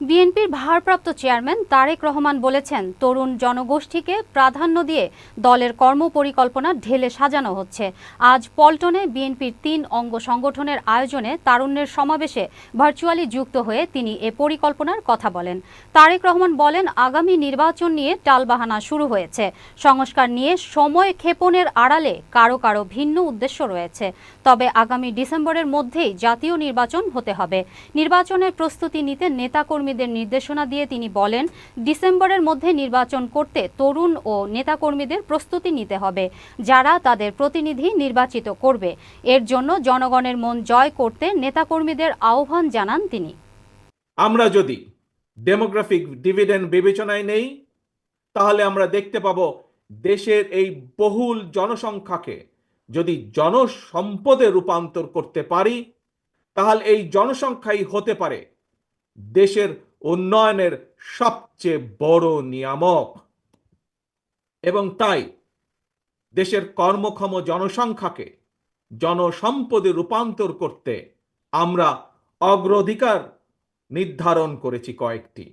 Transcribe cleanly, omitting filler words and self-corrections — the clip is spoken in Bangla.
বিএনপির ভারপ্রাপ্ত চেয়ারম্যান তারেক রহমান বলেছেন, তরুণ জনগোষ্ঠীকে প্রাধান্য দিয়ে দলের কর্মপরিকল্পনা ঢেলে সাজানো হচ্ছে। আজ পল্টনে বিএনপির ৩ অঙ্গ সংগঠনের আয়োজনে তারুণ্যের সমাবেশে ভার্চুয়ালি যুক্ত হয়ে তিনি এ পরিকল্পনার কথা বলেন। তারেক রহমান বলেন, আগামী নির্বাচন নিয়ে টালবাহানা শুরু হয়েছে। সংস্কার নিয়ে সময় ক্ষেপণের আড়ালে কারো কারো ভিন্ন উদ্দেশ্য রয়েছে। তবে আগামী ডিসেম্বরের মধ্যেই জাতীয় নির্বাচন হতে হবে। নির্বাচনের প্রস্তুতি নিতে নেতাকর্মীদের নির্দেশনা দিয়ে তিনি বলেন, ডিসেম্বরের মধ্যে নির্বাচন করতে তরুণ ও নেতাকর্মীদের প্রস্তুতি নিতে হবে, যারা তাদের প্রতিনিধি নির্বাচিত করবে। এর জন্য জনগণের মন জয় করতে নেতাকর্মীদের আহ্বান জানান তিনি। আমরা যদি ডেমোগ্রাফিক ডিভিডেন্ড বিবেচনায় নেই, তাহলে আমরা দেখতে পাব দেশের এই বহুল জনসংখ্যাকে যদি জনসম্পদে রূপান্তর করতে পারি, তাহলে এই জনসংখ্যাই হতে পারে দেশের উন্নয়নের সবচেয়ে বড় নিয়ামক। এবং তাই দেশের কর্মক্ষম জনসংখ্যাকে জনসম্পদে রূপান্তর করতে আমরা অগ্রাধিকার নির্ধারণ করেছি কয়েকটি।